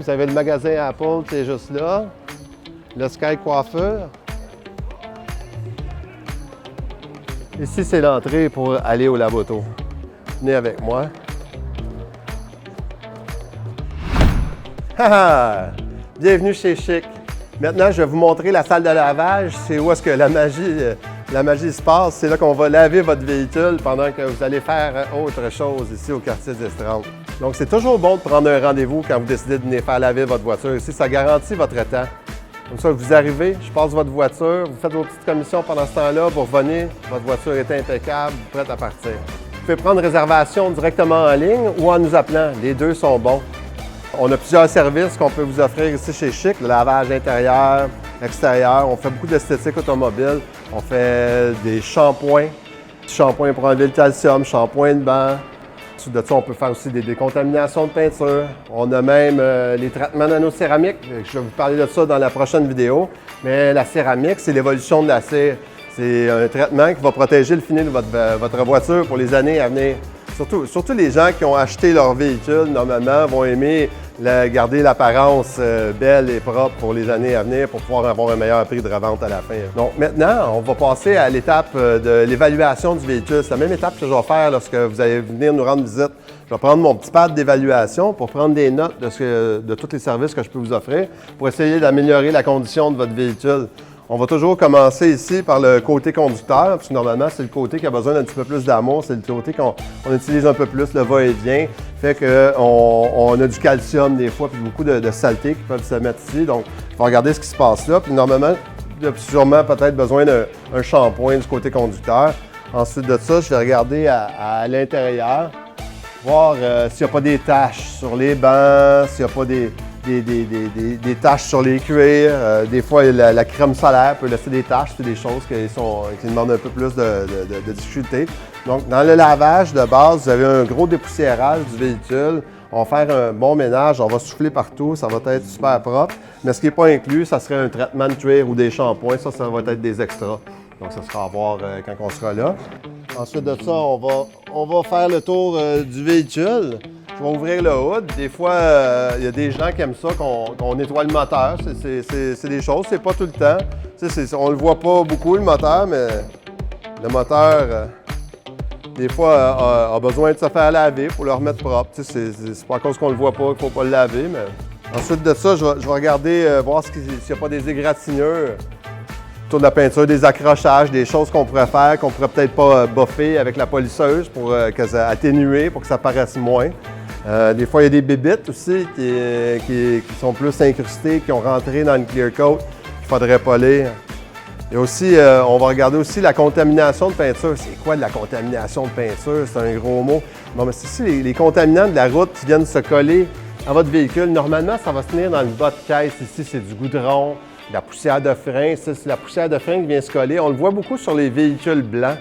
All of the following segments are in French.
vous avez le magasin Apple qui est juste là. Le Sky Coiffure. Ici, c'est l'entrée pour aller au Lavoto. Venez avec moi. Bienvenue chez Chic. Maintenant, je vais vous montrer la salle de lavage. C'est où est-ce que la magie se passe. C'est là qu'on va laver votre véhicule pendant que vous allez faire autre chose ici au quartier d'Estrade. Donc, c'est toujours bon de prendre un rendez-vous quand vous décidez de venir faire laver votre voiture. Ici, ça garantit votre temps. Comme ça, vous arrivez, je passe votre voiture, vous faites vos petites commissions pendant ce temps-là, vous revenez, votre voiture est impeccable, prête à partir. Vous pouvez prendre réservation directement en ligne ou en nous appelant. Les deux sont bons. On a plusieurs services qu'on peut vous offrir ici chez Chic. Le lavage intérieur, extérieur. On fait beaucoup d'esthétique automobile. On fait des shampoings. Shampoing pour enlever le calcium, shampoing de banc. Ensuite de ça, on peut faire aussi des décontaminations de peinture. On a même les traitements nanocéramiques. Je vais vous parler de ça dans la prochaine vidéo. Mais la céramique, c'est l'évolution de la cire. C'est un traitement qui va protéger le fini de votre voiture pour les années à venir. Surtout les gens qui ont acheté leur véhicule, normalement, vont aimer garder l'apparence belle et propre pour les années à venir pour pouvoir avoir un meilleur prix de revente à la fin. Donc maintenant, on va passer à l'étape de l'évaluation du véhicule. C'est la même étape que je vais faire lorsque vous allez venir nous rendre visite. Je vais prendre mon petit pad d'évaluation pour prendre des notes de tous les services que je peux vous offrir pour essayer d'améliorer la condition de votre véhicule. On va toujours commencer ici par le côté conducteur, parce que normalement, c'est le côté qui a besoin d'un petit peu plus d'amour. C'est le côté qu'on utilise un peu plus, le va-et-vient. Fait qu'on a du calcium des fois, puis beaucoup de saletés qui peuvent se mettre ici. Donc, il faut regarder ce qui se passe là. Puis normalement, il y a sûrement peut-être besoin d'un shampoing du côté conducteur. Ensuite de ça, je vais regarder à l'intérieur, voir s'il n'y a pas des taches sur les bancs, s'il n'y a pas des taches sur les cuirs. Des fois, la crème solaire peut laisser des taches, c'est des choses qui demandent un peu plus de difficulté. Donc, dans le lavage de base, vous avez un gros dépoussiérage du véhicule. On va faire un bon ménage, on va souffler partout, ça va être super propre. Mais ce qui n'est pas inclus, ça serait un traitement de cuir ou des shampoings, ça va être des extras. Donc, ça sera à voir quand on sera là. Ensuite de ça, on va faire le tour du véhicule. Je vais ouvrir le hood. Des fois, il y a des gens qui aiment ça, qu'on nettoie le moteur. C'est des choses, c'est pas tout le temps. On le voit pas beaucoup, le moteur, mais le moteur, des fois, a besoin de se faire laver pour le remettre propre. C'est pas à cause qu'on le voit pas qu'il faut pas le laver. Mais... Ensuite de ça, je vais regarder, voir s'il n'y a pas des égratignures autour de la peinture, des accrochages, des choses qu'on pourrait faire, qu'on pourrait peut-être pas boffer avec la polisseuse pour atténuer, pour que ça paraisse moins. Des fois, il y a des bébites aussi qui sont plus incrustées, qui ont rentré dans le clear coat, qu'il faudrait polir. Et aussi, on va regarder aussi la contamination de peinture. C'est quoi de la contamination de peinture? C'est un gros mot. Bon, mais c'est ici les contaminants de la route qui viennent se coller à votre véhicule. Normalement, ça va se tenir dans le bas de caisse. Ici, c'est du goudron, de la poussière de frein. C'est la poussière de frein qui vient se coller. On le voit beaucoup sur les véhicules blancs.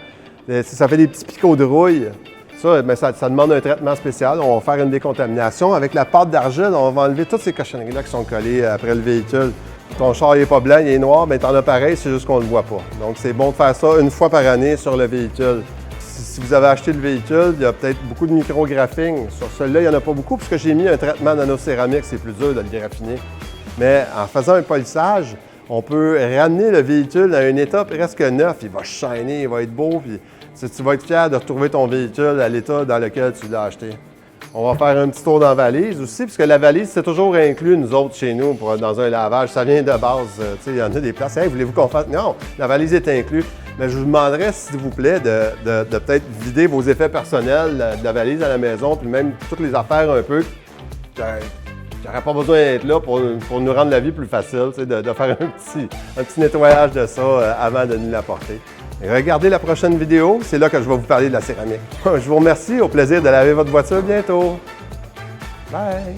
Ça fait des petits picots de rouille. Ça demande un traitement spécial. On va faire une décontamination. Avec la pâte d'argile, on va enlever toutes ces cochonneries-là qui sont collées après le véhicule. Ton char n'est pas blanc, il est noir, bien, t'en as pareil, c'est juste qu'on ne le voit pas. Donc, c'est bon de faire ça une fois par année sur le véhicule. Si vous avez acheté le véhicule, il y a peut-être beaucoup de micro-graphing. Sur celui-là, il n'y en a pas beaucoup parce que j'ai mis un traitement nanocéramique, c'est plus dur de le graffiner. Mais en faisant un polissage, on peut ramener le véhicule à un état presque neuf. Il va shiner, il va être beau, puis tu vas être fier de retrouver ton véhicule à l'état dans lequel tu l'as acheté. On va faire un petit tour dans la valise aussi, puisque la valise, c'est toujours inclus, nous autres, chez nous, dans un lavage. Ça vient de base. Il y en a des places. Hey, voulez-vous qu'on fasse? Non, la valise est inclue. Mais je vous demanderais, s'il vous plaît, de peut-être vider vos effets personnels de la valise à la maison, puis même toutes les affaires un peu. J'aurais pas besoin d'être là pour nous rendre la vie plus facile, de faire un petit nettoyage de ça avant de nous l'apporter. Regardez la prochaine vidéo, c'est là que je vais vous parler de la céramique. Je vous remercie, au plaisir de laver votre voiture bientôt. Bye!